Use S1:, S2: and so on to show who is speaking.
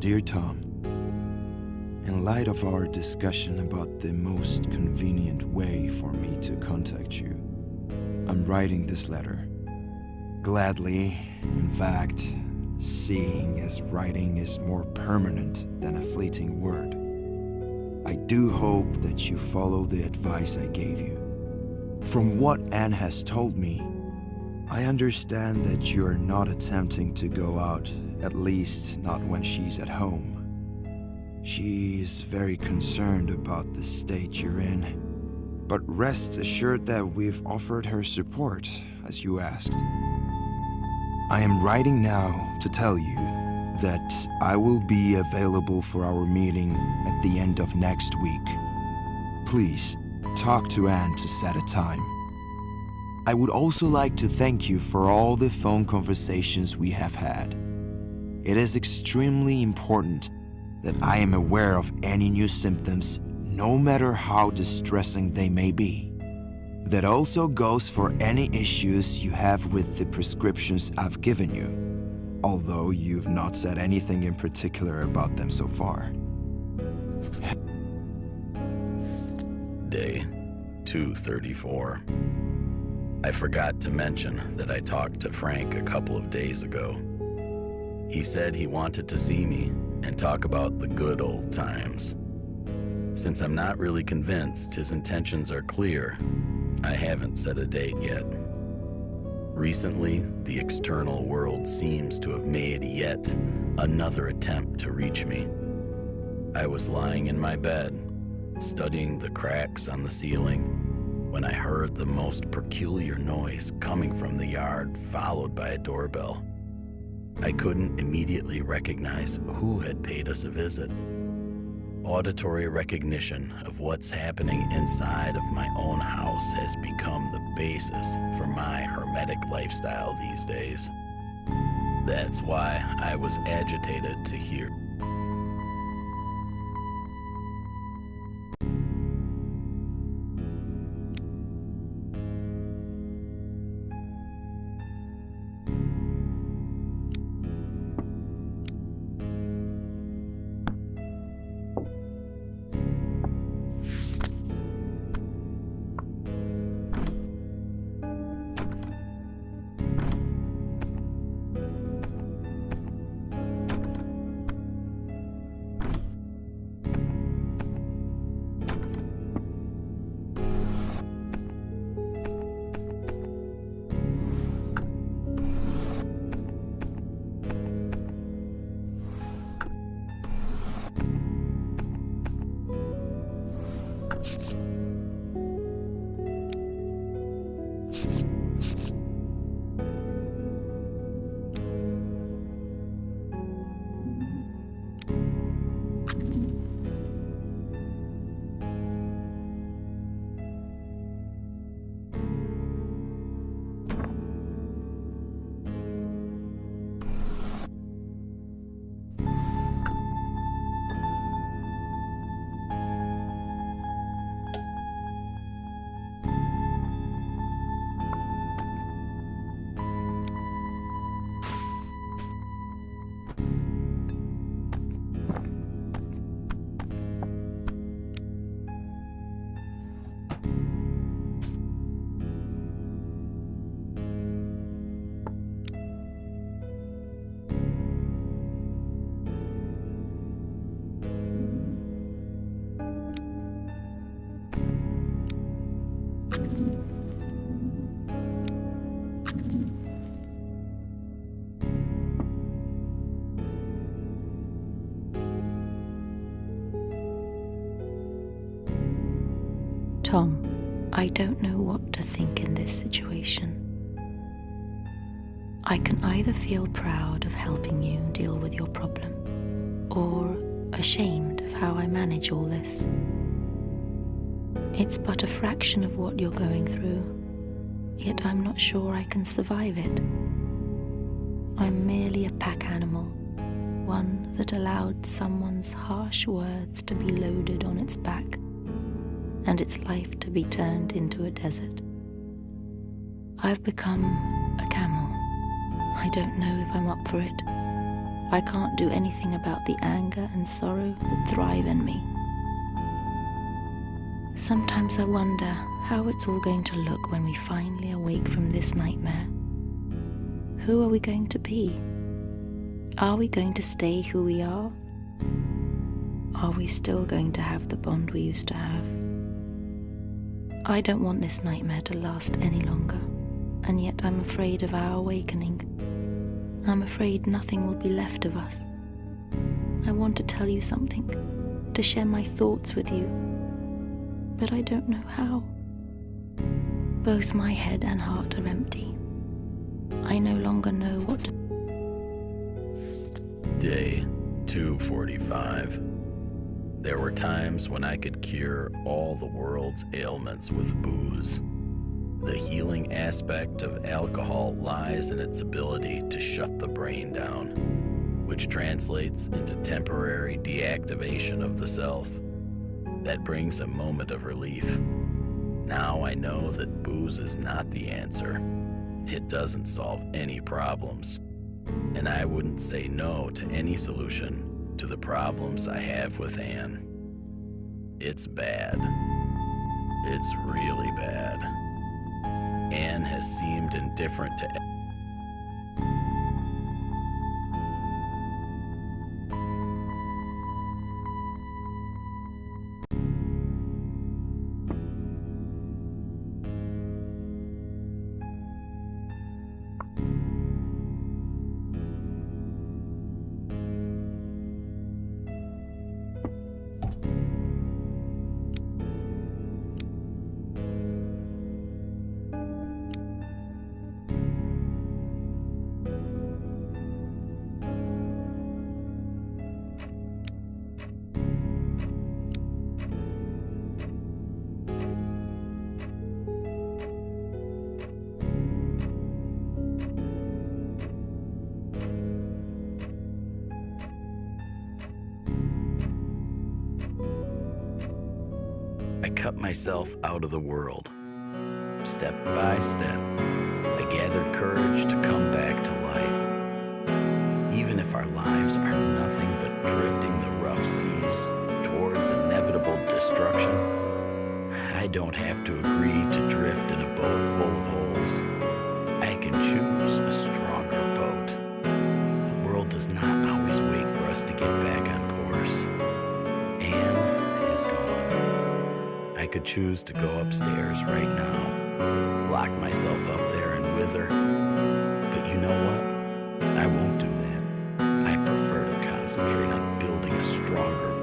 S1: Dear Tom, in light of our discussion about the most convenient way for me to contact you, I'm writing this letter. Gladly, in fact, seeing as writing is more permanent than a fleeting word. I do hope that you follow the advice I gave you. From what Anne has told me, I understand that you are not attempting to go out, at least not when she's at home. She is very concerned about the state you're in, but rest assured that we've offered her support, as you asked. I am writing now to tell you that I will be available for our meeting at the end of next week. Please, talk to Anne to set a time. I would also like to thank you for all the phone conversations we have had. It is extremely important that I am aware of any new symptoms, no matter how distressing they may be. That also goes for any issues you have with the prescriptions I've given you, although you've not said anything in particular about them so far.
S2: Day 234. I forgot to mention that I talked to Frank a couple of days ago. He said he wanted to see me and talk about the good old times. Since I'm not really convinced his intentions are clear, I haven't set a date yet. Recently, the external world seems to have made yet another attempt to reach me. I was lying in my bed, studying the cracks on the ceiling, when I heard the most peculiar noise coming from the yard, followed by a doorbell. I couldn't immediately recognize who had paid us a visit. Auditory recognition of what's happening inside of my own house has become the basis for my hermetic lifestyle these days. That's why I was agitated to hear.
S3: Tom, I don't know what to think in this situation. I can either feel proud of helping you deal with your problem, or ashamed of how I manage all this. It's but a fraction of what you're going through, yet I'm not sure I can survive it. I'm merely a pack animal, one that allowed someone's harsh words to be loaded on its back, and its life to be turned into a desert. I've become a camel. I don't know if I'm up for it. I can't do anything about the anger and sorrow that thrive in me. Sometimes I wonder how it's all going to look when we finally awake from this nightmare. Who are we going to be? Are we going to stay who we are? Are we still going to have the bond we used to have? I don't want this nightmare to last any longer, and yet I'm afraid of our awakening. I'm afraid nothing will be left of us. I want to tell you something, to share my thoughts with you, but I don't know how. Both my head and heart are empty. I no longer know what to...
S2: Day 245. There were times when I could cure all the world's ailments with booze. The healing aspect of alcohol lies in its ability to shut the brain down, which translates into temporary deactivation of the self. That brings a moment of relief. Now I know that booze is not the answer. It doesn't solve any problems. And I wouldn't say no to any solution to the problems I have with Anne. It's bad. It's really bad. Anne has seemed indifferent to I cut myself out of the world. Step by step, I gathered courage to come back to life. Even if our lives are nothing but drifting the rough seas towards inevitable destruction, I don't have to agree to drift in a boat full of holes. I can choose a stronger boat. The world does not always wait for us to get back on course. Anne is gone. I could choose to go upstairs right now, lock myself up there and wither. But you know what? I won't do that. I prefer to concentrate on building a stronger